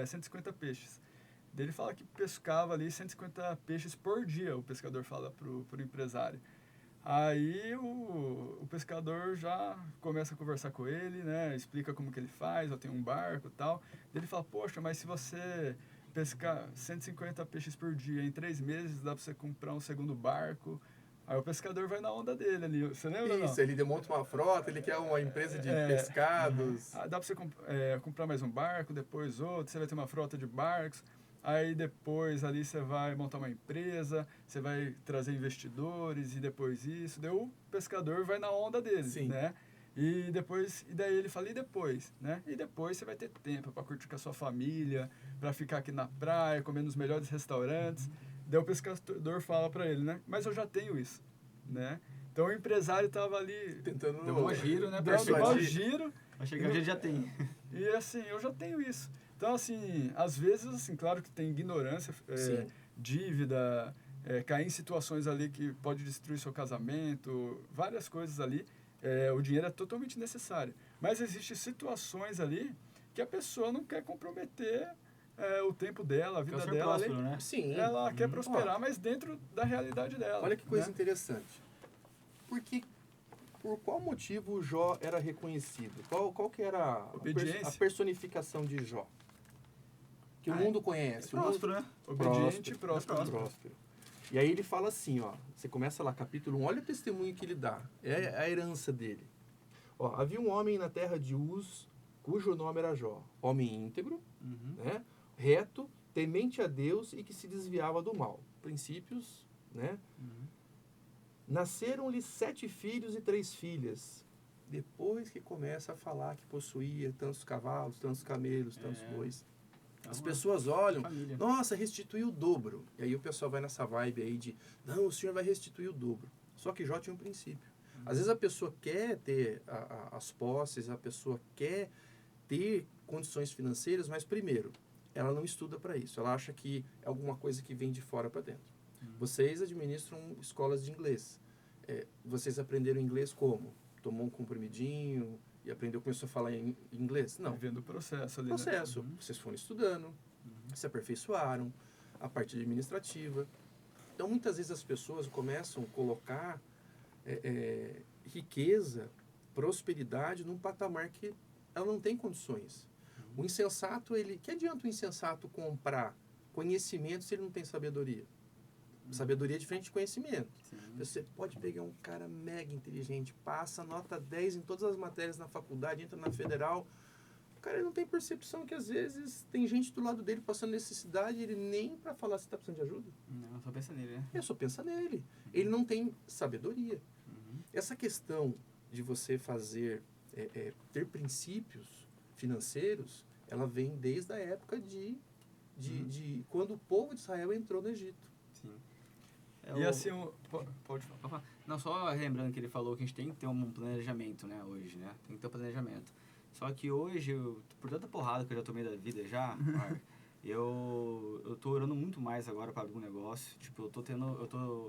150 peixes. Daí ele fala que pescava ali 150 peixes por dia, o pescador fala pro empresário. Aí o pescador já começa a conversar com ele, né? Explica como que ele faz, eu tenho um barco e tal. Daí ele fala, poxa, mas se você pescar 150 peixes por dia em 3 meses, dá pra você comprar um segundo barco. Aí o pescador vai na onda dele ali, você lembra ou não? Isso, ele monta uma frota, ele quer uma empresa de pescados. Dá pra você comprar mais um barco, depois outro, você vai ter uma frota de barcos. Aí depois ali você vai montar uma empresa, você vai trazer investidores e depois isso. Daí o pescador vai na onda dele, Sim. né? E daí ele fala, e depois, né? E depois você vai ter tempo para curtir com a sua família, para ficar aqui na praia, comer nos melhores restaurantes. Daí o pescador fala para ele, né? Mas eu já tenho isso, né? Então o empresário estava ali Tentando Deu um giro, né? dando um giro. Vai chegar o dia já tem. E assim, eu já tenho isso. Então, assim, às vezes, assim, claro que tem ignorância, dívida, cair em situações ali que pode destruir seu casamento, várias coisas ali. O dinheiro é totalmente necessário. Mas existem situações ali que a pessoa não quer comprometer o tempo dela, a vida dela. Próspero, né? Sim. Ela quer prosperar, mas dentro da realidade dela. Olha que coisa né? interessante. Por qual motivo o Jó era reconhecido? Qual que era a personificação de Jó? Que o mundo conhece. Próspero, né? Obediente, próspero. E aí ele fala assim, ó, você começa lá, capítulo 1, olha o testemunho que ele dá. É a herança dele. Ó, havia um homem na terra de Uz, cujo nome era Jó. Homem íntegro, né? Reto, temente a Deus e que se desviava do mal. Princípios, né? Nasceram-lhe 7 filhos e 3 filhas. Depois que começa a falar que possuía tantos cavalos, tantos camelos, tantos bois. As pessoas olham, família. Nossa, restituiu o dobro. E aí o pessoal vai nessa vibe aí de, não, o senhor vai restituir o dobro. Só que Jó tinha um princípio. Às vezes a pessoa quer ter as posses, a pessoa quer ter condições financeiras, mas primeiro, ela não estuda para isso. Ela acha que é alguma coisa que vem de fora para dentro. Vocês administram escolas de inglês. Vocês aprenderam inglês como? Tomou um comprimidinho e começou a falar em inglês? Não. Vivendo o processo ali, Processo. né? Vocês foram estudando, se aperfeiçoaram, a parte administrativa. Então, muitas vezes as pessoas começam a colocar riqueza, prosperidade num patamar que ela não tem condições. O insensato, que adianta o insensato comprar conhecimento se ele não tem sabedoria? Sabedoria é diferente de conhecimento. Sim. Você pode pegar um cara mega inteligente, passa nota 10 em todas as matérias na faculdade, entra na federal. O cara ele não tem percepção que às vezes tem gente do lado dele passando necessidade e ele nem para falar se está precisando de ajuda. Não, só pensa nele, né? Ele só pensa nele. Ele não tem sabedoria. Essa questão de você ter princípios financeiros, ela vem desde a época de quando o povo de Israel entrou no Egito. Sim. E assim, pode falar. Não, só lembrando que ele falou que a gente tem que ter um planejamento, né, hoje, né? Tem que ter um planejamento. Só que hoje, por tanta porrada que eu já tomei da vida já, eu tô orando muito mais agora para abrir um negócio. Tipo,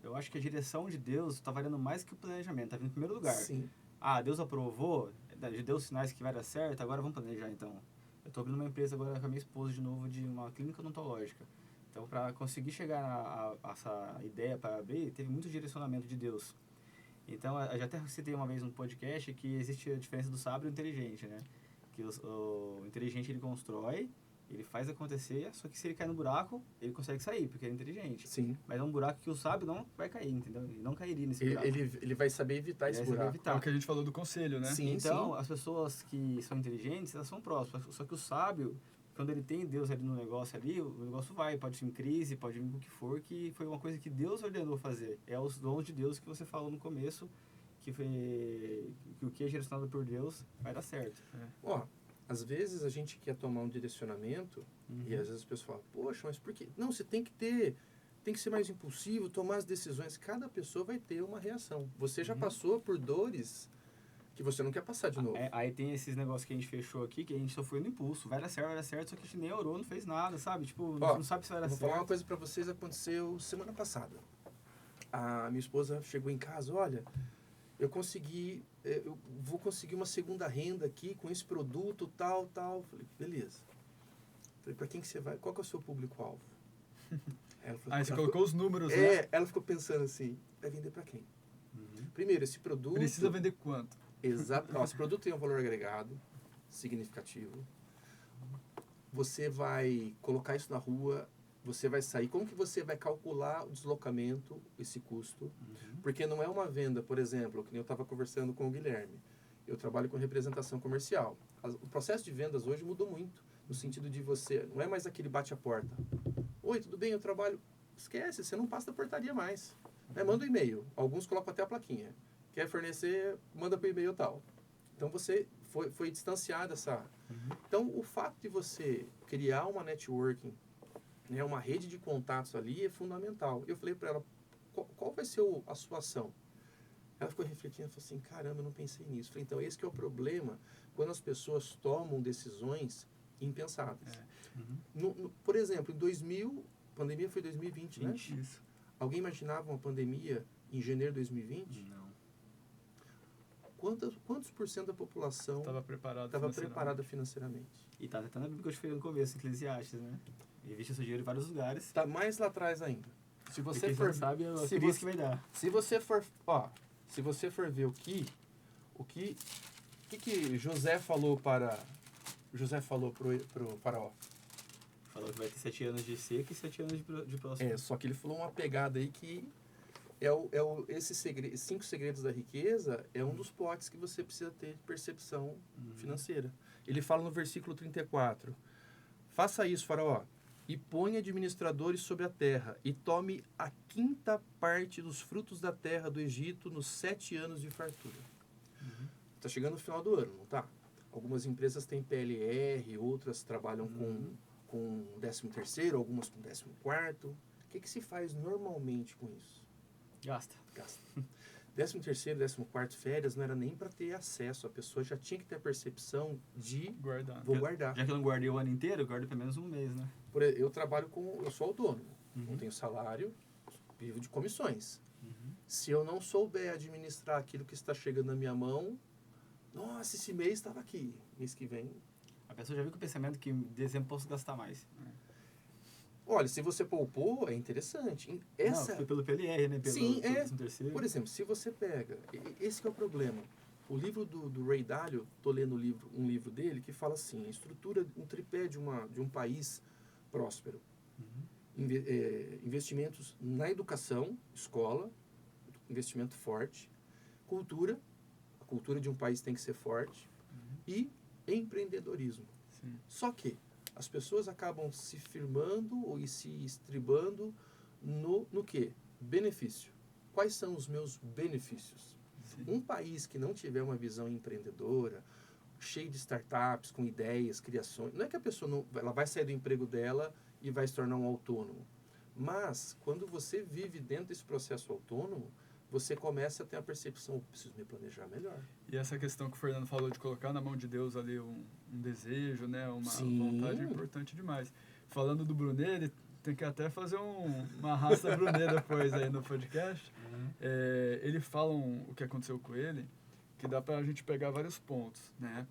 eu acho que a direção de Deus tá valendo mais que o planejamento, tá vindo em primeiro lugar. Sim. Deus aprovou, deu sinais que vai dar certo, agora vamos planejar então. Eu tô abrindo uma empresa agora com a minha esposa de novo de uma clínica odontológica. Então, para conseguir chegar a essa ideia para abrir, teve muito direcionamento de Deus. Então, eu já até citei uma vez no podcast que existe a diferença do sábio e do inteligente, né? Que o inteligente, ele constrói, ele faz acontecer, só que se ele cai no buraco, ele consegue sair, porque ele é inteligente. Sim. Mas é um buraco que o sábio não vai cair, entendeu? Ele não cairia nesse buraco. Ele vai saber evitar esse buraco. É o que a gente falou do conselho, né? Sim, então, as pessoas que são inteligentes, elas são próximas. Só que o sábio, quando ele tem Deus ali no negócio ali, o negócio pode ser em crise, pode vir com o que for, que foi uma coisa que Deus ordenou fazer. É os dons de Deus que você falou no começo, que o que é direcionado por Deus vai dar certo. Às vezes a gente quer tomar um direcionamento e às vezes as pessoas falam, poxa, mas por que? Não, você tem que ser mais impulsivo, tomar as decisões. Cada pessoa vai ter uma reação. Você já passou por dores que você não quer passar de novo. Aí tem esses negócios que a gente fechou aqui, que a gente só foi no impulso. Vai dar certo, só que a gente nem orou, não fez nada, sabe? Tipo, não sabe se vai dar certo. Vou falar uma coisa pra vocês, aconteceu semana passada. A minha esposa chegou em casa, olha, eu vou conseguir uma segunda renda aqui com esse produto, tal. Falei, beleza. Falei, para quem que você vai? Qual que é o seu público-alvo? Ela falou, Aí você colocou os números, né? ela ficou pensando assim, vai vender para quem? Uhum. Primeiro, esse produto... Precisa vender quanto? Exato. Esse produto tem um valor agregado significativo. Você vai colocar isso na rua, você vai sair. Como que você vai calcular o deslocamento, esse custo? Uhum. Porque não é uma venda, por exemplo, que nem eu estava conversando com o Guilherme. Eu trabalho com representação comercial. O processo de vendas hoje mudou muito, no sentido de você... Não é mais aquele bate a porta. Oi, tudo bem? Eu trabalho... Esquece, você não passa da portaria mais. Manda um e-mail. Alguns colocam até a plaquinha. Quer fornecer, manda por e-mail tal. Então, você foi distanciado essa... Uhum. Então, o fato de você criar uma networking, né, uma rede de contatos ali é fundamental. Eu falei para ela, qual vai ser a sua ação? Ela ficou refletindo e falou assim, caramba, eu não pensei nisso. Eu falei, então, esse que é o problema quando as pessoas tomam decisões impensadas. Uhum. Por exemplo, em 2000, a pandemia foi 2020, né? Isso. Alguém imaginava uma pandemia em janeiro de 2020? Não. Quantos por cento da população Estava preparada financeiramente? E tá até na Bíblia que eu te falei no começo, Eclesiastes, né? Investe seu dinheiro em vários lugares. Está mais lá atrás ainda. Se você Porque for, não sabe a se crise você- que vai dar. se você for ver o que José falou para pro faraó. Falou que vai ter 7 anos de seca e 7 anos de próximo. Só que ele falou uma pegada aí que esses 5 segredos da riqueza é um dos potes que você precisa ter de percepção financeira. Ele fala no versículo 34, faça isso, faraó, e põe administradores sobre a terra, e tome a 5ª parte dos frutos da terra do Egito nos 7 anos de fartura. Está chegando no final do ano, não tá? Algumas empresas têm PLR, outras trabalham com 13º, algumas com 14º. O que se faz normalmente com isso? Gasta. 13º, 14º férias não era nem para ter acesso. A pessoa já tinha que ter a percepção de Guardar. vou guardar. Já que eu não guardei o ano inteiro, eu guardo pelo menos um mês, né? Eu sou autônomo, não tenho salário, vivo de comissões. Se eu não souber administrar aquilo que está chegando na minha mão, nossa, esse mês estava aqui, mês que vem... A pessoa já viu com o pensamento que em dezembro posso gastar mais. Olha, se você poupou, é interessante. Não, foi pelo PLR, né? Sim, pelo terceiro. Por exemplo, se você pega... Esse que é o problema. O livro do Ray Dalio, estou lendo um livro dele que fala assim, a estrutura, um tripé de um país próspero. Investimentos na educação, escola, investimento forte, cultura, a cultura de um país tem que ser forte, e empreendedorismo. Sim. Só que as pessoas acabam se firmando e se estribando no quê? Benefício. Quais são os meus benefícios? Sim. Um país que não tiver uma visão empreendedora, cheio de startups, com ideias, criações, não é que a pessoa ela vai sair do emprego dela e vai se tornar um autônomo. Mas, quando você vive dentro desse processo autônomo, você começa a ter a percepção, eu preciso me planejar melhor. E essa questão que o Fernando falou de colocar na mão de Deus ali um desejo, né? Uma Sim. vontade é importante demais. Falando do Brunet, ele tem que até fazer uma raça Brunet depois aí no podcast. Ele fala o que aconteceu com ele, que dá pra gente pegar vários pontos, né?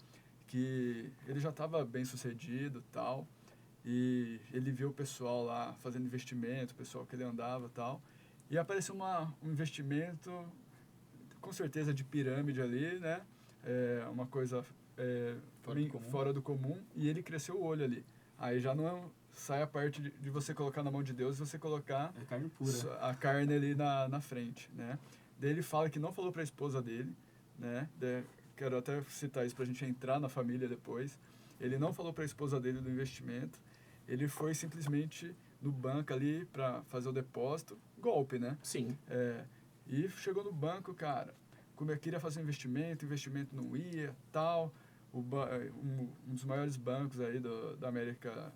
Que ele já estava bem sucedido e tal, e ele viu o pessoal lá fazendo investimento, o pessoal que ele andava e tal, e apareceu um investimento, com certeza de pirâmide ali, né? Uma coisa fora do comum, e ele cresceu o olho ali. Aí já não sai a parte de você colocar na mão de Deus e você colocar É carne pura. a carne ali na frente, né? Daí ele fala que não falou para a esposa dele, né? Quero até citar isso para a gente entrar na família depois. Ele não falou para a esposa dele do investimento. Ele foi simplesmente no banco ali para fazer o depósito. Golpe, né? Sim. E chegou no banco, cara, como eu queria fazer investimento, o investimento não ia, tal. Um dos maiores bancos aí da América,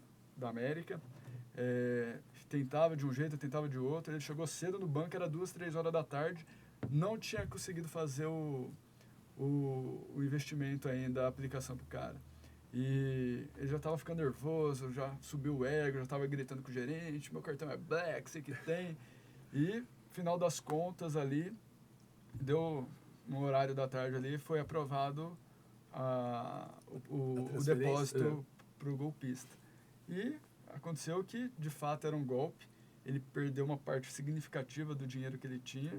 tentava de um jeito, tentava de outro. Ele chegou cedo no banco, era 2, 3 horas da tarde, não tinha conseguido fazer o investimento ainda, a aplicação pro cara. E ele já estava ficando nervoso, já subiu o ego, já estava gritando com o gerente, meu cartão é black, sei que tem. E, final das contas ali, deu no horário da tarde ali, foi aprovado o depósito para o golpista. E aconteceu que, de fato, era um golpe. Ele perdeu uma parte significativa do dinheiro que ele tinha.